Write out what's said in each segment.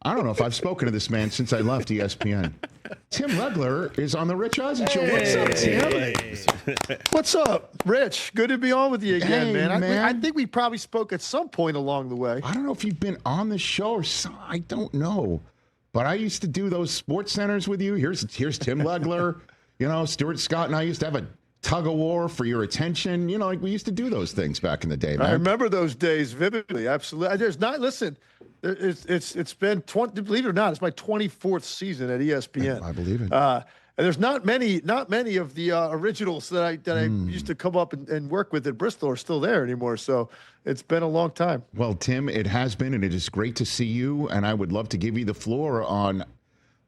I don't know if I've spoken to this man since I left ESPN. Tim Leggler is on the Rich Eisen Show. What's up, Tim? What's up, Rich? Good to be on with you again, Hey, man. man. I think we probably spoke at some point along the way. I don't know if you've been on the show or I don't know. But I used to do those sports centers with you. Here's Tim Leggler. Stuart Scott and I used to have a tug of war for your attention. Like we used to do those things back in the day, man. I remember those days vividly. Absolutely. It's been 20, believe it or not, it's my 24th season at ESPN. I believe it. And there's not many of the originals that I used to come up and work with at Bristol are still there anymore. So it's been a long time. Well, Tim, it has been, and it is great to see you. And I would love to give you the floor on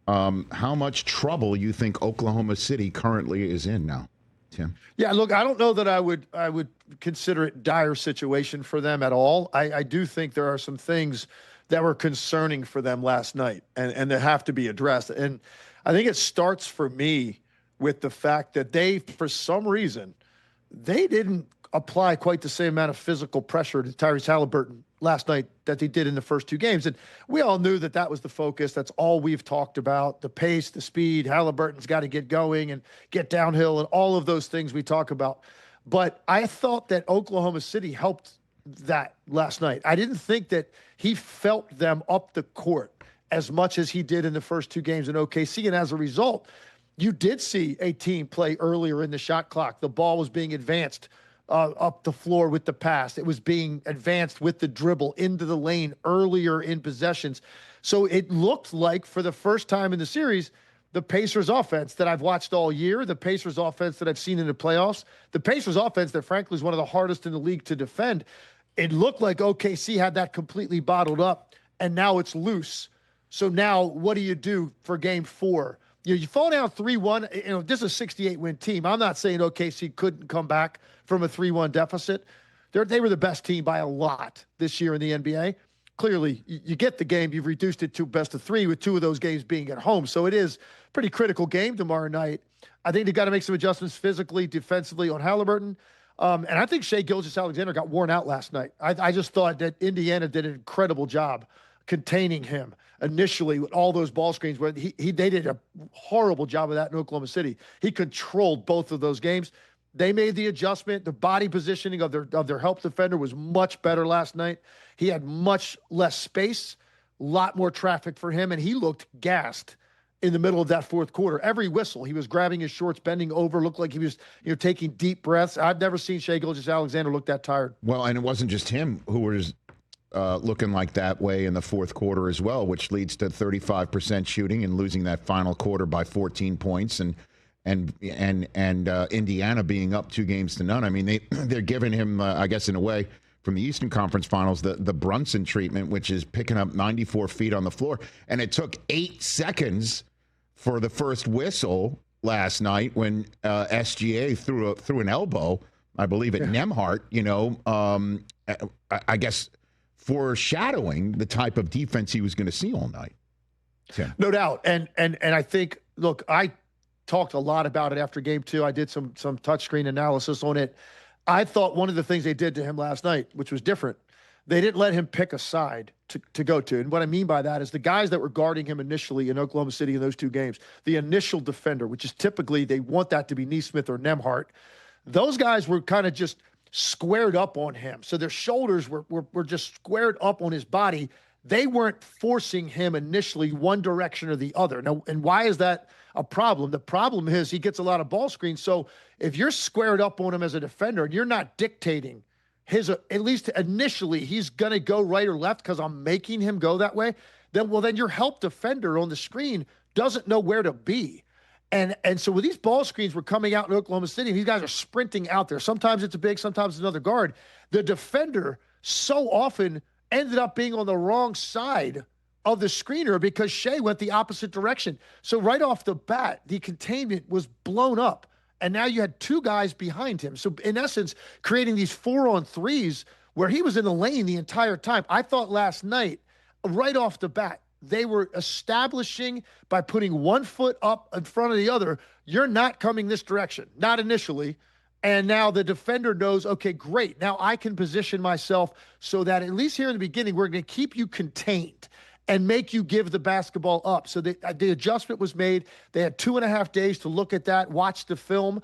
how much trouble you think Oklahoma City currently is in now, Tim. Yeah, look, I don't know that I would consider it dire situation for them at all. I do think there are some things that were concerning for them last night and that have to be addressed. And I think it starts for me with the fact that they, for some reason, they didn't apply quite the same amount of physical pressure to Tyrese Halliburton last night that they did in the first two games. And we all knew that that was the focus. That's all we've talked about, the pace, the speed. Halliburton's got to get going and get downhill and all of those things we talk about. But I thought that Oklahoma City helped that last night. I didn't think that he felt them up the court as much as he did in the first two games in OKC. And as a result, you did see a team play earlier in the shot clock. The ball was being advanced up the floor with the pass. It was being advanced with the dribble into the lane earlier in possessions. So it looked like for the first time in the series, the Pacers offense that I've watched all year, the Pacers offense that I've seen in the playoffs, the Pacers offense that frankly is one of the hardest in the league to defend. It looked like OKC had that completely bottled up, and now it's loose. So now what do you do for game four? You fall down 3-1. This is a 68-win team. I'm not saying OKC couldn't come back from a 3-1 deficit. They were the best team by a lot this year in the NBA. Clearly, you get the game. You've reduced it to best of three with two of those games being at home. So it is a pretty critical game tomorrow night. I think they got to make some adjustments physically, defensively on Halliburton. And I think Shai Gilgeous-Alexander got worn out last night. I just thought that Indiana did an incredible job containing him initially with all those ball screens where they did a horrible job of that in Oklahoma City. He controlled both of those games. They made the adjustment. The body positioning of their help defender was much better last night. He had much less space, a lot more traffic for him, and he looked gassed in the middle of that fourth quarter. Every whistle, he was grabbing his shorts, bending over, looked like he was taking deep breaths. I've never seen Shai Gilgeous-Alexander look that tired. Well, and it wasn't just him who was looking like that way in the fourth quarter as well, which leads to 35% shooting and losing that final quarter by 14 points and Indiana being up 2-0. I mean, they're giving him, I guess, in a way, from the Eastern Conference Finals, the Brunson treatment, which is picking up 94 feet on the floor. And it took 8 seconds for the first whistle last night when SGA threw an elbow, I believe, at Nembhard. I guess foreshadowing the type of defense he was going to see all night. Yeah. No doubt. And I think, look, I talked a lot about it after game two. I did some touchscreen analysis on it. I thought one of the things they did to him last night, which was different, they didn't let him pick a side to go to. And what I mean by that is the guys that were guarding him initially in Oklahoma City in those two games, the initial defender, which is typically they want that to be Nesmith or Nembhard, those guys were kind of just squared up on him. So their shoulders were just squared up on his body. They weren't forcing him initially one direction or the other. Now, and why is that a problem? The problem is he gets a lot of ball screens. So if you're squared up on him as a defender and you're not dictating his, at least initially, he's going to go right or left because I'm making him go that way, then your help defender on the screen doesn't know where to be. And so when these ball screens were coming out in Oklahoma City, these guys are sprinting out there. Sometimes it's a big, sometimes it's another guard. The defender so often ended up being on the wrong side of the screener because Shai went the opposite direction. So right off the bat, the containment was blown up. And now you had two guys behind him. So in essence, creating these 4-on-3s where he was in the lane the entire time. I thought last night, right off the bat, they were establishing by putting one foot up in front of the other, you're not coming this direction, not initially. And now the defender knows, okay, great. Now I can position myself so that at least here in the beginning, we're going to keep you contained. and make you give the basketball up. So the adjustment was made. They had 2.5 days to look at that, watch the film.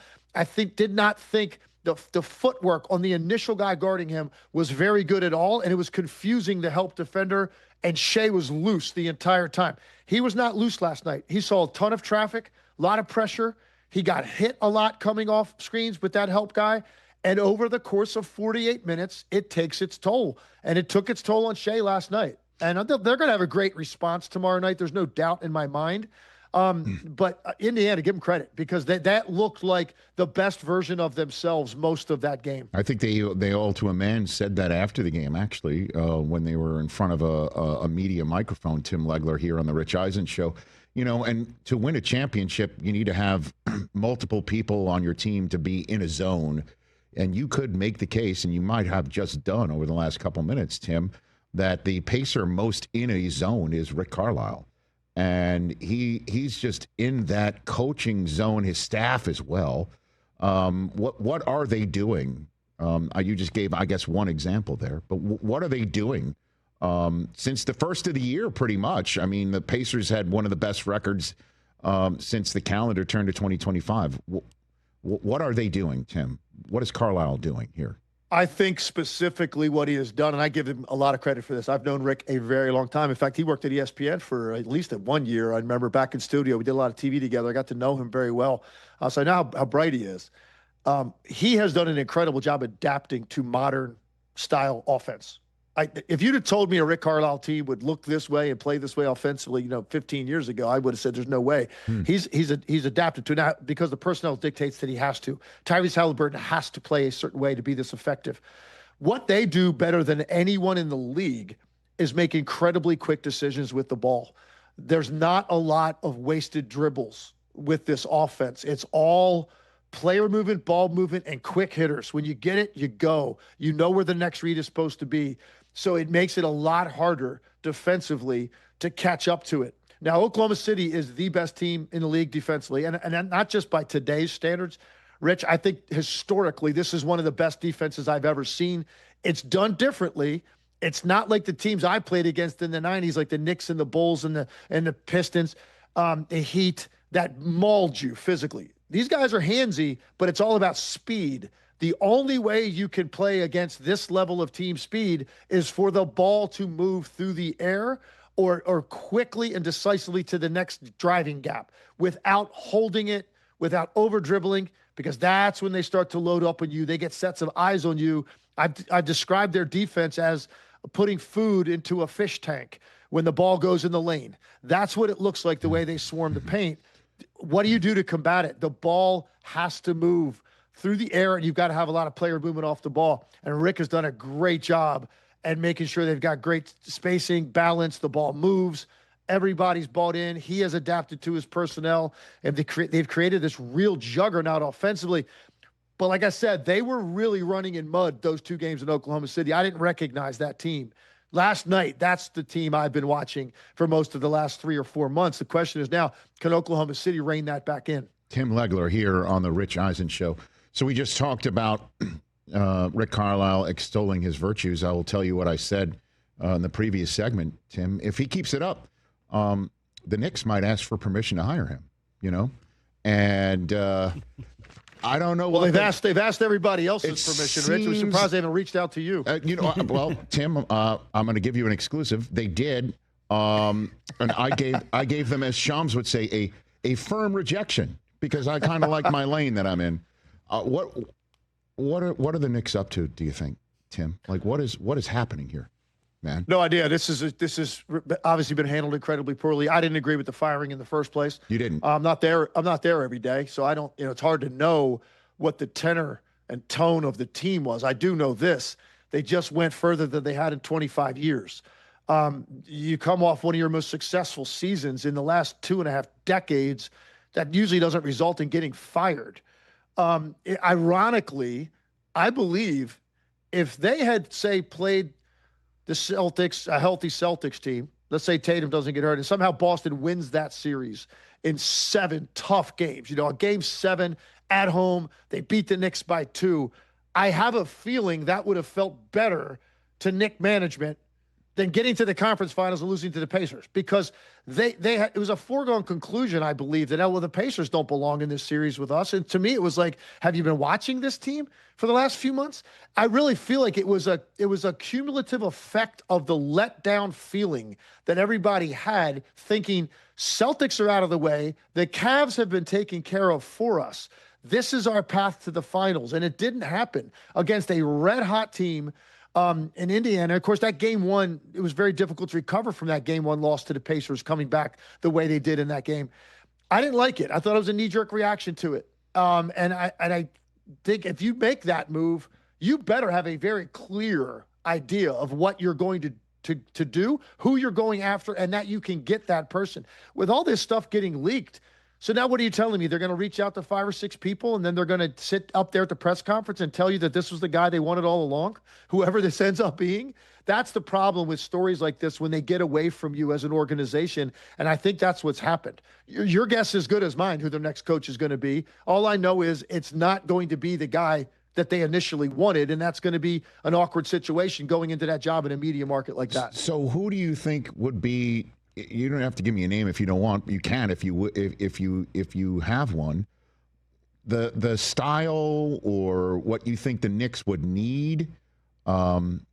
Did not think the footwork on the initial guy guarding him was very good at all, and it was confusing the help defender, and Shea was loose the entire time. He was not loose last night. He saw a ton of traffic, a lot of pressure. He got hit a lot coming off screens with that help guy. And over the course of 48 minutes, it takes its toll. And it took its toll on Shea last night. And they're going to have a great response tomorrow night. There's no doubt in my mind. But Indiana, give them credit, because that looked like the best version of themselves most of that game. I think they all to a man said that after the game, actually, when they were in front of a media microphone, Tim Leggler here on the Rich Eisen Show. And to win a championship, you need to have multiple people on your team to be in a zone. And you could make the case, and you might have just done over the last couple minutes, Tim, that the pacer most in a zone is Rick Carlisle. And he's just in that coaching zone, his staff as well. What are they doing? You just gave, I guess, one example there, but what are they doing since the first of the year, pretty much? I mean, the Pacers had one of the best records since the calendar turned to 2025. What are they doing, Tim? What is Carlisle doing here? I think specifically what he has done, and I give him a lot of credit for this. I've known Rick a very long time. In fact, he worked at ESPN for at least 1 year. I remember back in studio, we did a lot of TV together. I got to know him very well. So I know how bright he is. He has done an incredible job adapting to modern style offense. If you'd have told me a Rick Carlisle team would look this way and play this way offensively, 15 years ago, I would have said there's no way. He's adapted to it now because the personnel dictates that he has to. Tyrese Halliburton has to play a certain way to be this effective. What they do better than anyone in the league is make incredibly quick decisions with the ball. There's not a lot of wasted dribbles with this offense. It's all player movement, ball movement, and quick hitters. When you get it, you go. You know where the next read is supposed to be. So it makes it a lot harder defensively to catch up to it. Now, Oklahoma City is the best team in the league defensively, and not just by today's standards. Rich, I think historically this is one of the best defenses I've ever seen. It's done differently. It's not like the teams I played against in the 90s, like the Knicks and the Bulls and the Pistons, the Heat, that mauled you physically. These guys are handsy, but it's all about speed. The only way you can play against this level of team speed is for the ball to move through the air or quickly and decisively to the next driving gap without holding it, without over-dribbling, because that's when they start to load up on you. They get sets of eyes on you. I've described their defense as putting food into a fish tank when the ball goes in the lane. That's what it looks like the way they swarm the paint. What do you do to combat it? The ball has to move through the air, and you've got to have a lot of player movement off the ball. And Rick has done a great job at making sure they've got great spacing, balance, the ball moves. Everybody's bought in. He has adapted to his personnel, and they've created this real juggernaut offensively. But like I said, they were really running in mud those 2 games in Oklahoma City. I didn't recognize that team. Last night, that's the team I've been watching for most of the last 3 or 4 months. The question is now, can Oklahoma City rein that back in? Tim Leggler here on the Rich Eisen Show. So we just talked about Rick Carlisle extolling his virtues. I will tell you what I said in the previous segment, Tim. If he keeps it up, the Knicks might ask for permission to hire him, And I don't know. Well, they've asked everybody else's permission, Rich. I'm surprised they haven't reached out to you. Well, Tim, I'm going to give you an exclusive. They did, and I gave them, as Shams would say, a firm rejection because I kind of like my lane that I'm in. What are the Knicks up to? Do you think, Tim? Like, what is happening here, man? No idea. This is obviously been handled incredibly poorly. I didn't agree with the firing in the first place. You didn't. I'm not there every day, so I don't. It's hard to know what the tenor and tone of the team was. I do know this: they just went further than they had in 25 years. You come off one of your most successful seasons in the last 2.5 decades. That usually doesn't result in getting fired. Ironically, I believe if they had, say, played the Celtics, a healthy Celtics team, let's say Tatum doesn't get hurt, and somehow Boston wins that series in 7 tough games, a game 7 at home, they beat the Knicks by 2. I have a feeling that would have felt better to Knick management than getting to the conference finals and losing to the Pacers, because it was a foregone conclusion, I believe, that the Pacers don't belong in this series with us. And to me, it was like, have you been watching this team for the last few months? I really feel like it was a cumulative effect of the letdown feeling that everybody had, thinking Celtics are out of the way, the Cavs have been taken care of for us. This is our path to the finals. And it didn't happen against a red-hot team in Indiana. Of course, that game one, it was very difficult to recover from that game one loss to the Pacers, coming back the way they did in that game. I didn't like it. I thought it was a knee-jerk reaction to it. And I think if you make that move, you better have a very clear idea of what you're going to do, who you're going after, and that you can get that person. With all this stuff getting leaked, so now what are you telling me? They're going to reach out to 5 or 6 people, and then they're going to sit up there at the press conference and tell you that this was the guy they wanted all along, whoever this ends up being? That's the problem with stories like this, when they get away from you as an organization, and I think that's what's happened. Your guess is as good as mine who their next coach is going to be. All I know is it's not going to be the guy that they initially wanted, and that's going to be an awkward situation going into that job in a media market like that. So who do you think would be? You don't have to give me a name if you don't want. You can if you have one. The style or what you think the Knicks would need, and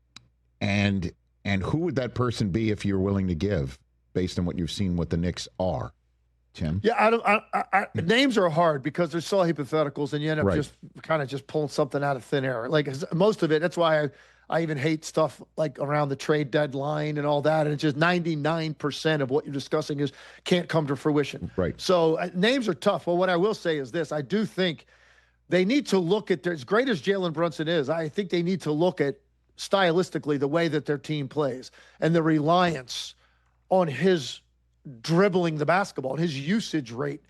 who would that person be if you're willing to give, based on what you've seen what the Knicks are, Tim? Yeah, names are hard because they're so hypotheticals, and you end up just pulling something out of thin air. Like most of it, that's why I even hate stuff like around the trade deadline and all that. And it's just 99% of what you're discussing can't come to fruition. Right. So names are tough. Well, what I will say is this. I do think they need to look at as great as Jalen Brunson is, I think they need to look at stylistically the way that their team plays and the reliance on his dribbling the basketball and his usage rate.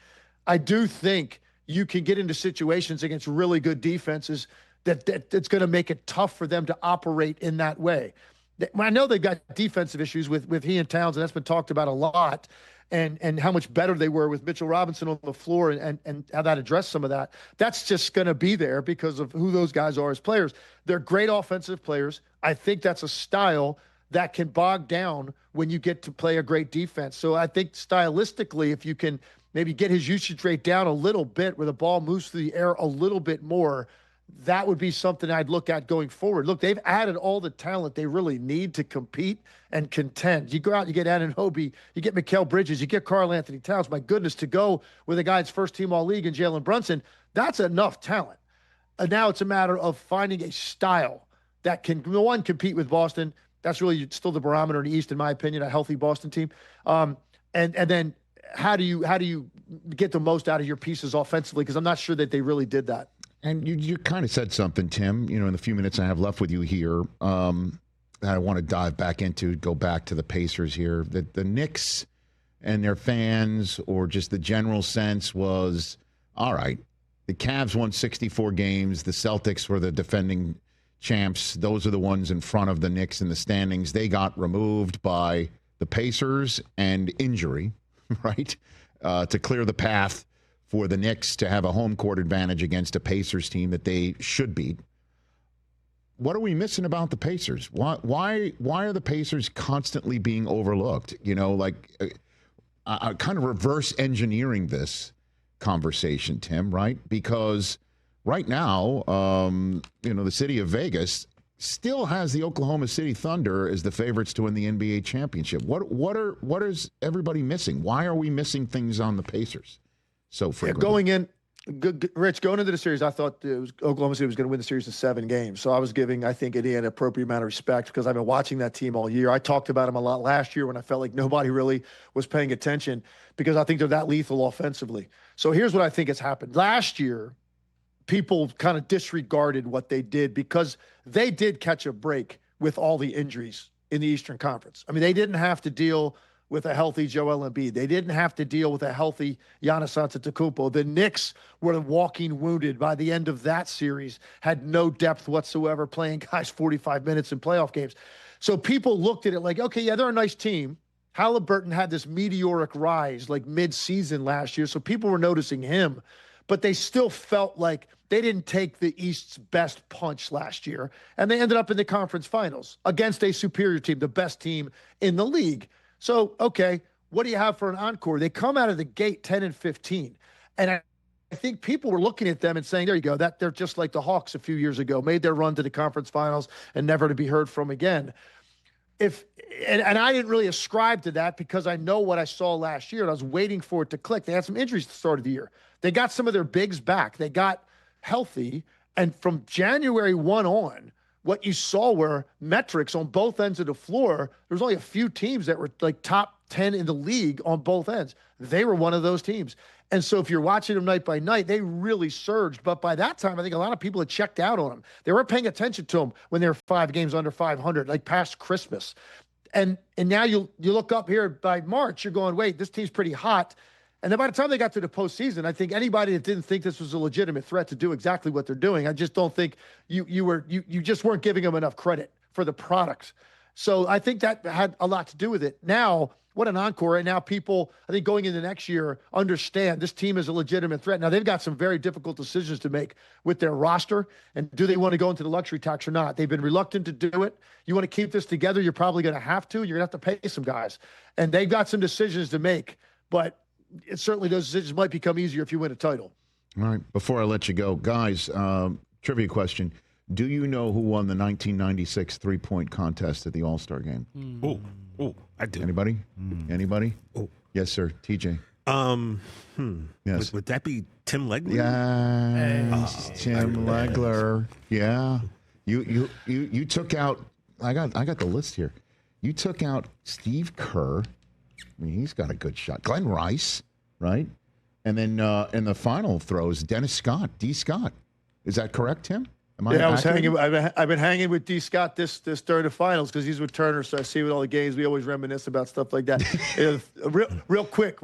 I do think you can get into situations against really good defenses that it's going to make it tough for them to operate in that way. I know they've got defensive issues with he and Towns, and that's been talked about a lot, and how much better they were with Mitchell Robinson on the floor and how that addressed some of that. That's just going to be there because of who those guys are as players. They're great offensive players. I think that's a style that can bog down when you get to play a great defense. So I think stylistically, if you can maybe get his usage rate down a little bit where the ball moves through the air a little bit more, that would be something I'd look at going forward. Look, they've added all the talent they really need to compete and contend. You go out, you get Anunoby, you get Mikal Bridges, you get Karl Anthony Towns. My goodness, to go with a guy that's first team all-league and Jalen Brunson, that's enough talent. And now it's a matter of finding a style that can, one, compete with Boston. That's really still the barometer in the East, in my opinion, a healthy Boston team. And then how do you get the most out of your pieces offensively? Because I'm not sure that they really did that. And you kind of said something, Tim, in the few minutes I have left with you here, that I want to dive back into, go back to the Pacers here. The Knicks and their fans, or just the general sense was, all right, the Cavs won 64 games. The Celtics were the defending champs. Those are the ones in front of the Knicks in the standings. They got removed by the Pacers and injury, right, to clear the path for the Knicks to have a home court advantage against a Pacers team that they should beat. What are we missing about the Pacers? Why are the Pacers constantly being overlooked? Kind of reverse engineering this conversation, Tim, right? Because right now, the city of Vegas still has the Oklahoma City Thunder as the favorites to win the NBA championship. What is everybody missing? Why are we missing things on the Pacers so frequently? Rich, going into the series, I thought Oklahoma City was going to win the series in 7 games. So I was giving, I think, Indiana an appropriate amount of respect because I've been watching that team all year. I talked about them a lot last year when I felt like nobody really was paying attention because I think they're that lethal offensively. So here's what I think has happened. Last year, people kind of disregarded what they did because they did catch a break with all the injuries in the Eastern Conference. I mean, they didn't have to deal with a healthy Joel Embiid. They didn't have to deal with a healthy Giannis Antetokounmpo. The Knicks were walking wounded by the end of that series, had no depth whatsoever, playing guys 45 minutes in playoff games. So people looked at it like, okay, yeah, they're a nice team. Halliburton had this meteoric rise like mid-season last year, so people were noticing him. but they still felt like they didn't take the East's best punch last year, and they ended up in the conference finals against a superior team, the best team in the league. So, okay, what do you have for an encore? They come out of the gate 10-15, and I think people were looking at them and saying, there you go, that they're just like the Hawks a few years ago, made their run to the conference finals and never to be heard from again. And I didn't really ascribe to that because I know what I saw last year, and I was waiting for it to click. They had some injuries at the start of the year. They got some of their bigs back. They got healthy, and from January 1 on, what you saw were metrics on both ends of the floor. There was only a few teams that were like top 10 in the league on both ends. They were one of those teams. And so if you're watching them night by night, they really surged. But by that time, I think a lot of people had checked out on them. They weren't paying attention to them when they were 5 games under 500, like past Christmas. And now you look up here by March, you're going, wait, this team's pretty hot. And then by the time they got to the postseason, I think anybody that didn't think this was a legitimate threat to do exactly what they're doing, I just don't think you just weren't giving them enough credit for the product. So I think that had a lot to do with it. Now, what an encore. And now people, I think going into next year, understand this team is a legitimate threat. Now, they've got some very difficult decisions to make with their roster. And do they want to go into the luxury tax or not? They've been reluctant to do it. You want to keep this together, you're probably going to have to. You're going to have to pay some guys. And they've got some decisions to make. But certainly those decisions might become easier if you win a title. All right. Before I let you go, guys, trivia question. Do you know who won the 1996 three-point contest at the All-Star game? Oh, I do. Anybody? Anybody? Oh. Yes, sir. TJ. Yes. Would that be Tim Leggler? Yes, Tim Leggler. Yeah. You took out. I got the list here. You took out Steve Kerr. I mean, he's got a good shot. Glenn Rice, right? And then in the final throws, Dennis Scott, D. Scott. Is that correct, Tim? I was hanging. I've been hanging with D. Scott this during the finals because he's with Turner, so I see with all the games. We always reminisce about stuff like that. real quick.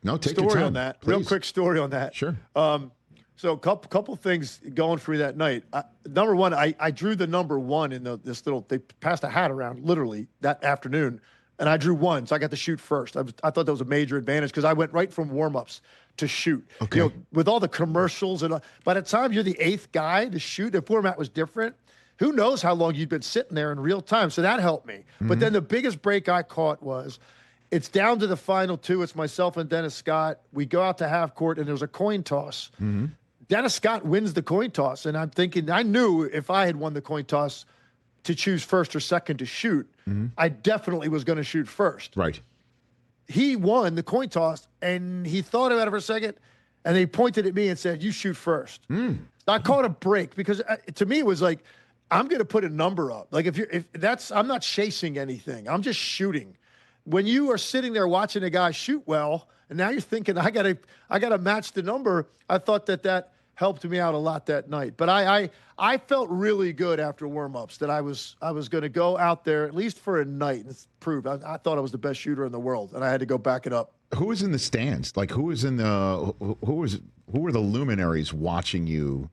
No, take story your time. on that. Please. Real quick story on that. Sure. So a couple things going through that night. Number one, I drew the number 1 in this little. They passed a hat around literally that afternoon, and I drew 1, so I got to shoot first. I thought that was a major advantage because I went right from warm-ups to shoot. Okay. You know, with all the commercials and by the time you're the 8th guy to shoot, the format was different. Who knows how long you'd been sitting there in real time? So that helped me. Mm-hmm. But then the biggest break I caught was it's down to the final 2. It's myself and Dennis Scott. We go out to half court and there's a coin toss. Mm-hmm. Dennis Scott wins the coin toss. And I'm thinking, I knew if I had won the coin toss to choose first or second to shoot, I definitely was going to shoot first. Right. He won the coin toss, and he thought about it for a second, and he pointed at me and said, you shoot first. I caught a break because to me it was like, I'm going to put a number up. Like I'm not chasing anything. I'm just shooting. When you are sitting there watching a guy shoot well, and now you're thinking, I gotta match the number. I thought that helped me out a lot that night. But I felt really good after warm-ups that I was going to go out there at least for a night and prove. I thought I was the best shooter in the world, and I had to go back it up. Who was in the stands? Like who were the luminaries watching you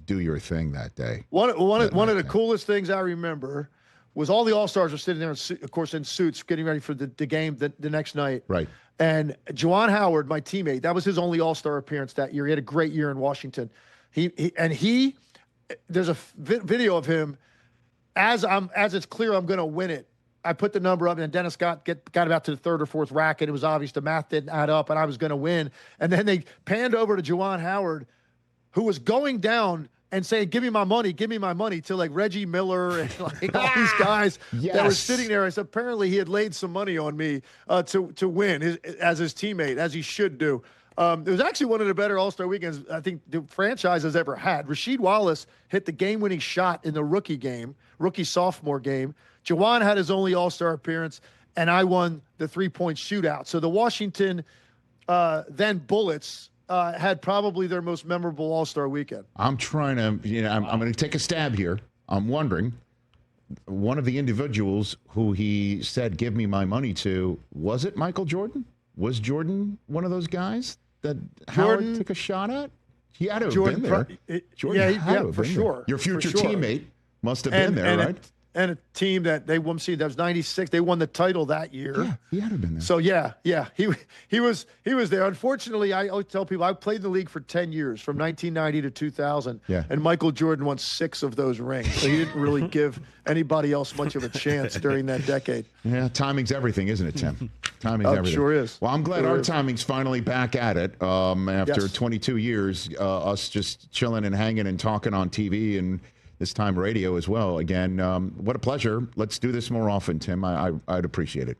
do your thing that day? One of the coolest things I remember was all the All-Stars were sitting there, of course, in suits, getting ready for the game the next night. Right. And Juwan Howard, my teammate, that was his only All-Star appearance that year. He had a great year in Washington. There's a video of him as it's clear I'm going to win it. I put the number up, and Dennis Scott got about to the 3rd or 4th racket. It was obvious the math didn't add up, and I was going to win. And then they panned over to Juwan Howard, who was going down and saying, give me my money, to like Reggie Miller and like all these guys that were sitting there. I said, apparently he had laid some money on me to win as his teammate, as he should do. It was actually one of the better All-Star weekends I think the franchise has ever had. Rasheed Wallace hit the game-winning shot in the rookie-sophomore game. Juwan had his only All-Star appearance, and I won the three-point shootout. So the Washington then Bullets had probably their most memorable All-Star weekend. I'm trying to, I'm going to take a stab here. I'm wondering, one of the individuals who he said, give me my money to, was it Michael Jordan? Was Jordan one of those guys that Howard took a shot at? He had to have been there. Yeah, for sure. Your future teammate must have been there, right? and a team that they won. See, that was '96. They won the title that year. Yeah, he had to have been there. So yeah, he was there. Unfortunately, I always tell people I played in the league for 10 years, from 1990 to 2000. Yeah. And Michael Jordan won 6 of those rings, so he didn't really give anybody else much of a chance during that decade. Yeah, timing's everything, isn't it, Tim? Timing's everything. Sure is. Well, I'm glad Sure our is. timing's finally back at it after Yes. 22 years, us just chilling and hanging and talking on TV and this time radio as well. Again, what a pleasure. Let's do this more often, Tim. I'd appreciate it.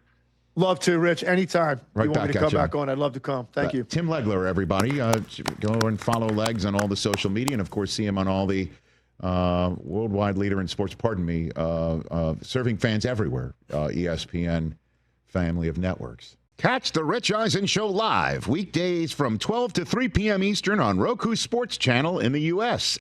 Love to, Rich. Anytime Right you want me back to at come you. back on, I'd love to come. Thank you. Tim Leggler, everybody. Go and follow Legs on all the social media, and of course, see him on all the worldwide leader in sports. Pardon me, serving fans everywhere. ESPN family of networks. Catch the Rich Eisen Show live weekdays from 12 to 3 p.m. Eastern on Roku Sports Channel in the U.S.